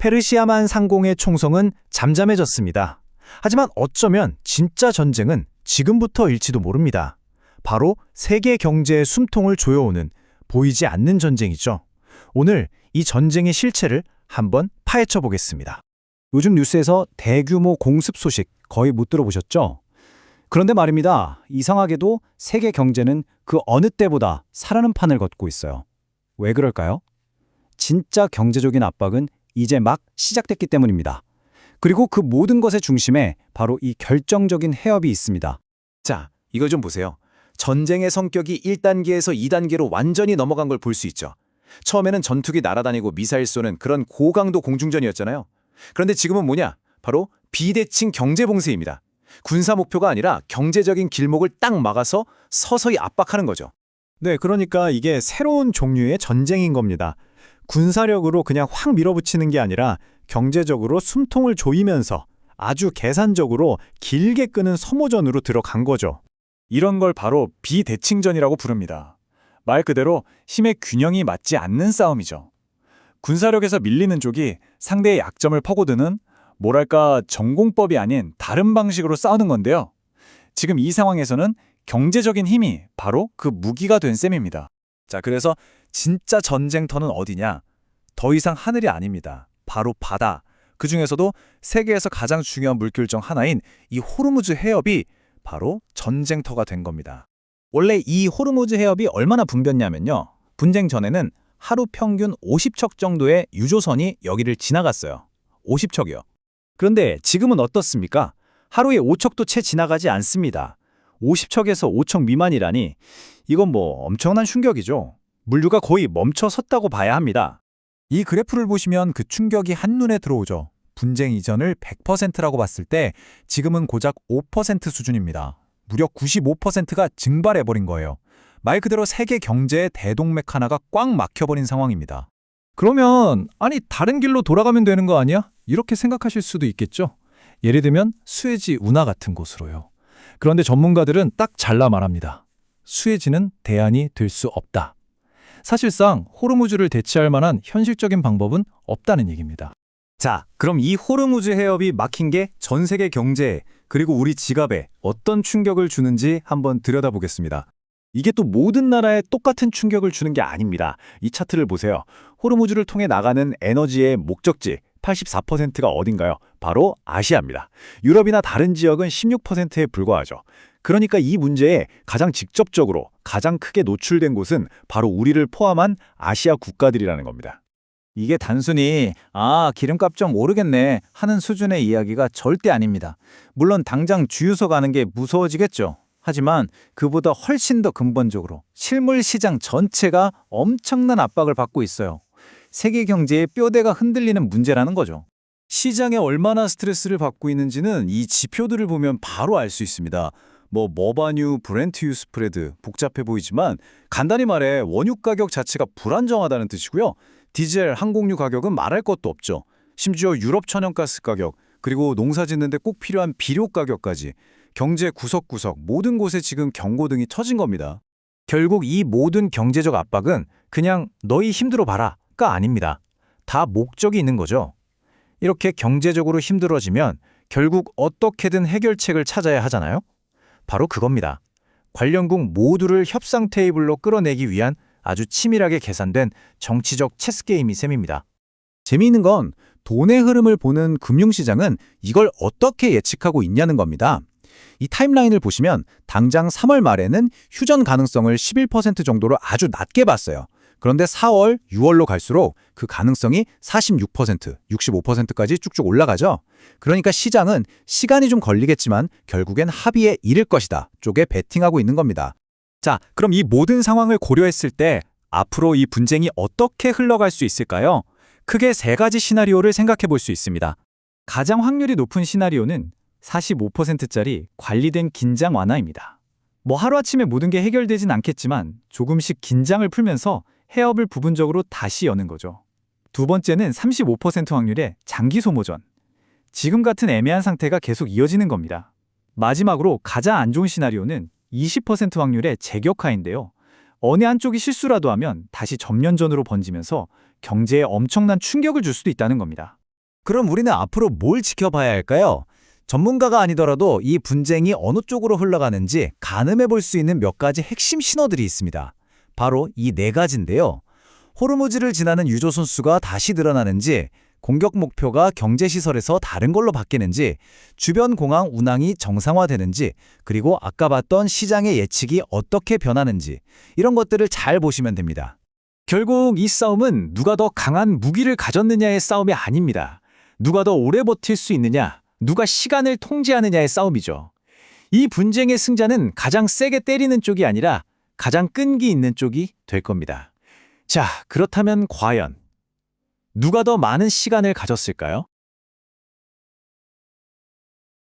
페르시아만 상공의 총성은 잠잠해졌습니다. 하지만 어쩌면 진짜 전쟁은 지금부터일지도 모릅니다. 바로 세계 경제의 숨통을 조여오는 보이지 않는 전쟁이죠. 오늘 이 전쟁의 실체를 한번 파헤쳐 보겠습니다. 요즘 뉴스에서 대규모 공습 소식 거의 못 들어보셨죠? 그런데 말입니다. 이상하게도 세계 경제는 그 어느 때보다 살아는 판을 걷고 있어요. 왜 그럴까요? 진짜 경제적인 압박은 이제 막 시작됐기 때문입니다. 그리고 그 모든 것의 중심에 바로 이 결정적인 해협이 있습니다. 자, 이거 좀 보세요. 전쟁의 성격이 1단계에서 2단계로 완전히 넘어간 걸 볼 수 있죠. 처음에는 전투기 날아다니고 미사일 쏘는 그런 고강도 공중전이었잖아요. 그런데 지금은 뭐냐? 바로 비대칭 경제봉쇄입니다. 군사 목표가 아니라 경제적인 길목을 딱 막아서 서서히 압박하는 거죠. 네, 그러니까 이게 새로운 종류의 전쟁인 겁니다. 군사력으로 그냥 확 밀어붙이는 게 아니라 경제적으로 숨통을 조이면서 아주 계산적으로 길게 끄는 소모전으로 들어간 거죠. 이런 걸 바로 비대칭전이라고 부릅니다. 말 그대로 힘의 균형이 맞지 않는 싸움이죠. 군사력에서 밀리는 쪽이 상대의 약점을 파고드는 뭐랄까 전공법이 아닌 다른 방식으로 싸우는 건데요. 지금 이 상황에서는 경제적인 힘이 바로 그 무기가 된 셈입니다. 자, 그래서 진짜 전쟁터는 어디냐? 더 이상 하늘이 아닙니다. 바로 바다. 그중에서도 세계에서 가장 중요한 물길 중 하나인 이 호르무즈 해협이 바로 전쟁터가 된 겁니다. 원래 이 호르무즈 해협이 얼마나 붐볐냐면요. 분쟁 전에는 하루 평균 50척 정도의 유조선이 여기를 지나갔어요. 50척이요. 그런데 지금은 어떻습니까? 하루에 5척도 채 지나가지 않습니다. 50척에서 5척 미만이라니 이건 뭐 엄청난 충격이죠. 물류가 거의 멈춰 섰다고 봐야 합니다. 이 그래프를 보시면 그 충격이 한눈에 들어오죠. 분쟁 이전을 100%라고 봤을 때 지금은 고작 5% 수준입니다. 무려 95%가 증발해버린 거예요. 말 그대로 세계 경제의 대동맥 하나가 꽉 막혀버린 상황입니다. 그러면 아니 다른 길로 돌아가면 되는 거 아니야? 이렇게 생각하실 수도 있겠죠. 예를 들면 수에즈 운하 같은 곳으로요. 그런데 전문가들은 딱 잘라 말합니다. 수에즈는 대안이 될 수 없다. 사실상 호르무즈를 대체할 만한 현실적인 방법은 없다는 얘기입니다. 자, 그럼 이 호르무즈 해협이 막힌 게 전 세계 경제에 그리고 우리 지갑에 어떤 충격을 주는지 한번 들여다보겠습니다. 이게 또 모든 나라에 똑같은 충격을 주는 게 아닙니다. 이 차트를 보세요. 호르무즈를 통해 나가는 에너지의 목적지 84%가 어딘가요? 바로 아시아입니다. 유럽이나 다른 지역은 16%에 불과하죠. 그러니까 이 문제에 가장 직접적으로 가장 크게 노출된 곳은 바로 우리를 포함한 아시아 국가들이라는 겁니다. 이게 단순히 기름값 좀 오르겠네 하는 수준의 이야기가 절대 아닙니다. 물론 당장 주유소 가는 게 무서워지겠죠. 하지만 그보다 훨씬 더 근본적으로 실물 시장 전체가 엄청난 압박을 받고 있어요. 세계 경제의 뼈대가 흔들리는 문제라는 거죠. 시장에 얼마나 스트레스를 받고 있는지는 이 지표들을 보면 바로 알 수 있습니다. 머바뉴, 브렌트유 스프레드 복잡해 보이지만 간단히 말해 원유 가격 자체가 불안정하다는 뜻이고요. 디젤, 항공유 가격은 말할 것도 없죠. 심지어 유럽 천연가스 가격, 그리고 농사 짓는데 꼭 필요한 비료 가격까지 경제 구석구석 모든 곳에 지금 경고등이 쳐진 겁니다. 결국 이 모든 경제적 압박은 그냥 너희 힘들어 봐라가 아닙니다. 다 목적이 있는 거죠. 이렇게 경제적으로 힘들어지면 결국 어떻게든 해결책을 찾아야 하잖아요. 바로 그겁니다. 관련국 모두를 협상 테이블로 끌어내기 위한 아주 치밀하게 계산된 정치적 체스게임이 셈입니다. 재미있는 건 돈의 흐름을 보는 금융시장은 이걸 어떻게 예측하고 있냐는 겁니다. 이 타임라인을 보시면 당장 3월 말에는 휴전 가능성을 11% 정도로 아주 낮게 봤어요. 그런데 4월, 6월로 갈수록 그 가능성이 46%, 65%까지 쭉쭉 올라가죠. 그러니까 시장은 시간이 좀 걸리겠지만 결국엔 합의에 이를 것이다 쪽에 베팅하고 있는 겁니다. 자, 그럼 이 모든 상황을 고려했을 때 앞으로 이 분쟁이 어떻게 흘러갈 수 있을까요? 크게 3가지 시나리오를 생각해 볼 수 있습니다. 가장 확률이 높은 시나리오는 45%짜리 관리된 긴장 완화입니다. 하루아침에 모든 게 해결되진 않겠지만 조금씩 긴장을 풀면서 해협을 부분적으로 다시 여는 거죠. 두 번째는 35% 확률의 장기 소모전. 지금 같은 애매한 상태가 계속 이어지는 겁니다. 마지막으로 가장 안 좋은 시나리오는 20% 확률의 재격하인데요. 어느 한쪽이 실수라도 하면 다시 전면전으로 번지면서 경제에 엄청난 충격을 줄 수도 있다는 겁니다. 그럼 우리는 앞으로 뭘 지켜봐야 할까요? 전문가가 아니더라도 이 분쟁이 어느 쪽으로 흘러가는지 가늠해 볼 수 있는 몇 가지 핵심 신호들이 있습니다. 바로 이 네 가지인데요. 호르무즈를 지나는 유조선 수가 다시 늘어나는지, 공격 목표가 경제시설에서 다른 걸로 바뀌는지, 주변 공항 운항이 정상화되는지, 그리고 아까 봤던 시장의 예측이 어떻게 변하는지, 이런 것들을 잘 보시면 됩니다. 결국 이 싸움은 누가 더 강한 무기를 가졌느냐의 싸움이 아닙니다. 누가 더 오래 버틸 수 있느냐, 누가 시간을 통제하느냐의 싸움이죠. 이 분쟁의 승자는 가장 세게 때리는 쪽이 아니라 가장 끈기 있는 쪽이 될 겁니다. 자, 그렇다면 과연 누가 더 많은 시간을 가졌을까요?